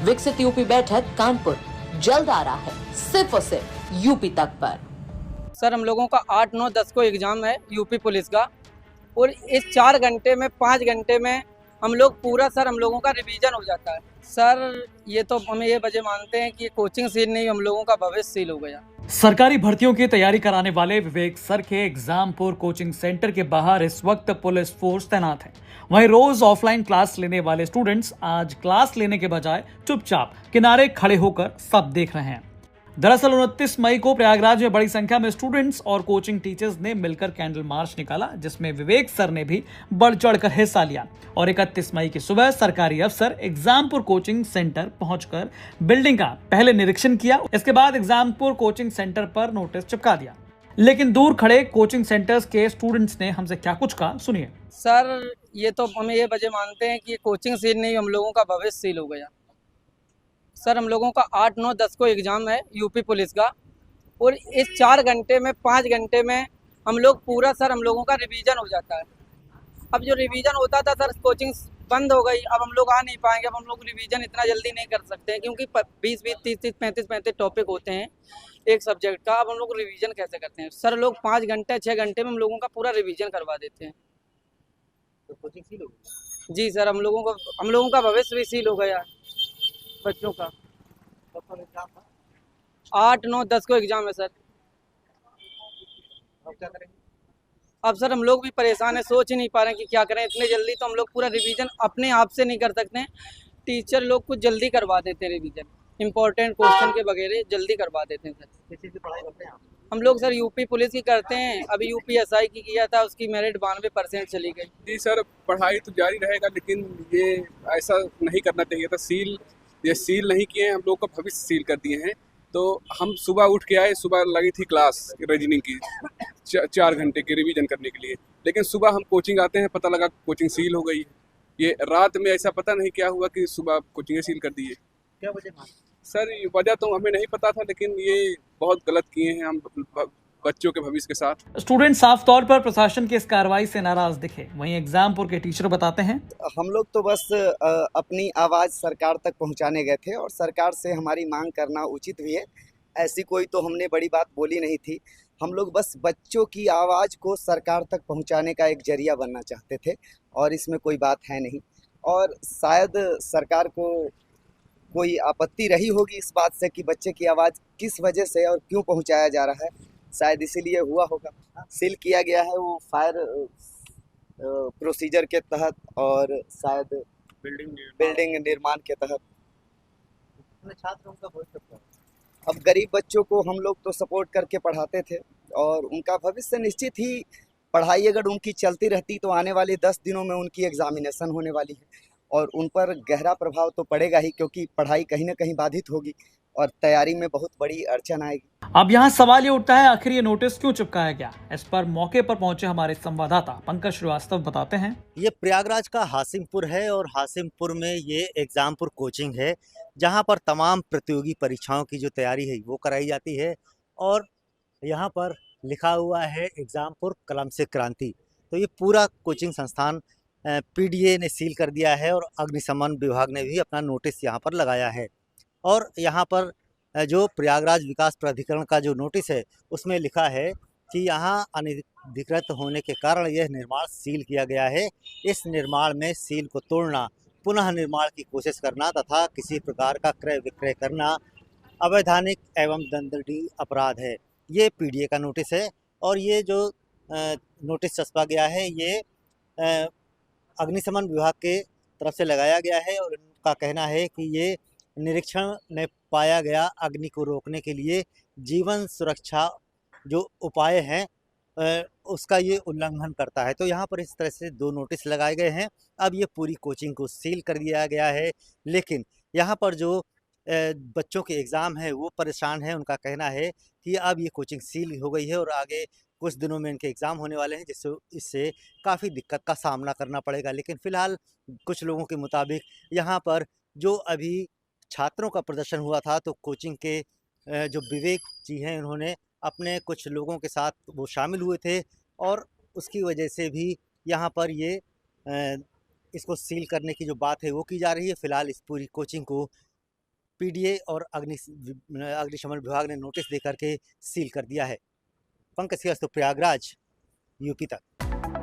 विकसित यूपी बैठक कानपुर जल्द आ रहा है सिर्फ और सिर्फ यूपी तक पर। सर हम लोगों का 8, 9, 10 को एग्जाम है यूपी पुलिस का, और इस 4 घंटे में 5 घंटे में हम लोगों का रिवीजन हो जाता है। सर ये तो हम ये वजह मानते हैं कि कोचिंग सील नहीं, हम लोगों का भविष्य सील हो गया। सरकारी भर्तियों की तैयारी कराने वाले विवेक सर के एग्जामपुर कोचिंग सेंटर के बाहर इस वक्त पुलिस फोर्स तैनात है। वहीं रोज ऑफलाइन क्लास लेने वाले स्टूडेंट्स आज क्लास लेने के बजाय चुपचाप किनारे खड़े होकर सब देख रहे हैं। दरअसल 29 मई को प्रयागराज में बड़ी संख्या में स्टूडेंट्स और कोचिंग टीचर्स ने मिलकर कैंडल मार्च निकाला, जिसमें विवेक सर ने भी बढ़ चढ़कर हिस्सा लिया। और 31 मई की सुबह सरकारी अफसर एग्जामपुर कोचिंग सेंटर पहुंचकर बिल्डिंग का पहले निरीक्षण किया। इसके बाद एग्जामपुर कोचिंग सेंटर पर नोटिस चिपका दिया। लेकिन दूर खड़े कोचिंग सेंटर्स के स्टूडेंट्स ने हमसे क्या कुछ कहा, सुनिए। सर ये तो हम ये वजह मानते हैं कि कोचिंग सील नहीं, हम लोगों का भविष्य सील हो गया। सर हम लोगों का 8, 9, 10 को एग्जाम है यूपी पुलिस का, और इस 4 घंटे में 5 घंटे में हम लोगों का रिवीजन हो जाता है। अब जो रिवीजन होता था सर, कोचिंग बंद हो गई, अब हम लोग आ नहीं पाएंगे। अब हम लोग रिवीजन इतना जल्दी नहीं कर सकते हैं क्योंकि 20-20, 30-30, 35-35 टॉपिक होते हैं एक सब्जेक्ट का। अब हम लोग रिवीजन कैसे करते हैं सर? लोग 5 घंटे 6 घंटे में हम लोगों का पूरा रिवीजन करवा देते हैं। तो कोचिंग सील हो गई? जी सर, हम लोगों का भविष्य भी सील हो गया बच्चों का। कब एग्जाम था? 8, 9, 10 को एग्जाम है सर। अब क्या करेंगे? अब सर हम लोग भी परेशान है, सोच ही नहीं पा रहे हैं कि क्या करें। इतने जल्दी तो हम लोग पूरा रिवीजन अपने आप से नहीं कर सकते हैं, टीचर लोग कुछ जल्दी करवा देते हैं रिवीजन, इंपॉर्टेंट क्वेश्चन के वगैरह जल्दी करवा देते हैं सर। किस चीज़ की पढ़ाई करते हैं आप? हम लोग सर यूपी पुलिस की करते हैं। अभी यूपीएसआई की किया था, उसकी मेरिट 92% चली गई। जी सर, पढ़ाई तो जारी रहेगा, लेकिन ये ऐसा नहीं करना चाहिए था। ये सील नहीं किए हैं, हम लोग का भविष्य सील कर दिए हैं। तो हम सुबह उठ के आए, सुबह लगी थी क्लास रीजनिंग की 4 घंटे की रिवीजन करने के लिए, लेकिन सुबह हम कोचिंग आते हैं, पता लगा कोचिंग सील हो गई। ये रात में ऐसा पता नहीं क्या हुआ कि सुबह कोचिंग सील कर दिए। क्या वजह मानते सर ये वजह तो हमें नहीं पता था, लेकिन ये बहुत गलत किए हैं हम बच्चों के भविष्य के साथ। स्टूडेंट साफ तौर पर प्रशासन की इस कार्रवाई से नाराज दिखे। वहीं एग्जामपुर के टीचर बताते हैं, हम लोग तो बस अपनी आवाज़ सरकार तक पहुंचाने गए थे और सरकार से हमारी मांग करना उचित भी है। ऐसी कोई तो हमने बड़ी बात बोली नहीं थी। हम लोग बस बच्चों की आवाज़ को सरकार तक पहुंचाने का एक जरिया बनना चाहते थे, और इसमें कोई बात है नहीं। और शायद सरकार को कोई आपत्ति रही होगी इस बात से कि बच्चे की आवाज़ किस वजह से और क्यों पहुंचाया जा रहा है, शायद इसीलिए हुआ होगा। सील किया गया है वो फायर प्रोसीजर के तहत और शायद बिल्डिंग निर्माण के तहत। हैं? छात्र उनका भविष्य क्या है? अब गरीब बच्चों को हम लोग तो सपोर्ट करके पढ़ाते थे, और उनका भविष्य निश्चित ही, पढ़ाई अगर उनकी चलती रहती तो आने वाले 10 दिनों में उनकी एग्जामिनेशन होने वाली है, और उन पर गहरा प्रभाव तो पड़ेगा ही, क्योंकि पढ़ाई कहीं ना कहीं बाधित होगी और तैयारी में बहुत बड़ी अड़चन आएगी। अब यहाँ सवाल ये उठता है, आखिर ये नोटिस क्यों चिपकाया गया? इस पर मौके पर पहुंचे हमारे संवाददाता पंकज श्रीवास्तव बताते हैं। ये प्रयागराज का हासिमपुर है, और हासिमपुर में ये एग्जामपुर कोचिंग है, जहाँ पर तमाम प्रतियोगी परीक्षाओं की जो तैयारी है वो कराई जाती है। और यहाँ पर लिखा हुआ है एग्जामपुर कलम से क्रांति। तो ये पूरा कोचिंग संस्थान पीडीए ने सील कर दिया है, और अग्निशमन विभाग ने भी अपना नोटिस यहाँ पर लगाया है। और यहाँ पर जो प्रयागराज विकास प्राधिकरण का जो नोटिस है उसमें लिखा है कि यहाँ अनधिकृत होने के कारण यह निर्माण सील किया गया है। इस निर्माण में सील को तोड़ना, पुनः निर्माण की कोशिश करना तथा किसी प्रकार का क्रय विक्रय करना अवैधानिक एवं दंडनीय अपराध है। ये पीडीए का नोटिस है, और ये जो नोटिस छपा गया है ये अग्निशमन विभाग के तरफ से लगाया गया है, और उनका कहना है कि ये निरीक्षण में पाया गया अग्नि को रोकने के लिए जीवन सुरक्षा जो उपाय हैं उसका ये उल्लंघन करता है। तो यहाँ पर इस तरह से 2 नोटिस लगाए गए हैं। अब ये पूरी कोचिंग को सील कर दिया गया है, लेकिन यहाँ पर जो बच्चों के एग्ज़ाम है वो परेशान है। उनका कहना है कि अब ये कोचिंग सील हो गई है और आगे कुछ दिनों में इनके एग्ज़ाम होने वाले हैं, जिससे इससे काफ़ी दिक्कत का सामना करना पड़ेगा। लेकिन फ़िलहाल कुछ लोगों के मुताबिक यहाँ पर जो अभी छात्रों का प्रदर्शन हुआ था, तो कोचिंग के जो विवेक जी हैं उन्होंने अपने कुछ लोगों के साथ वो शामिल हुए थे, और उसकी वजह से भी यहाँ पर ये इसको सील करने की जो बात है वो की जा रही है। फ़िलहाल इस पूरी कोचिंग को पीडीए और अग्निशमन विभाग ने नोटिस दे करके सील कर दिया है। पंकज श्रीवास्तव, प्रयागराज, यूपी तक।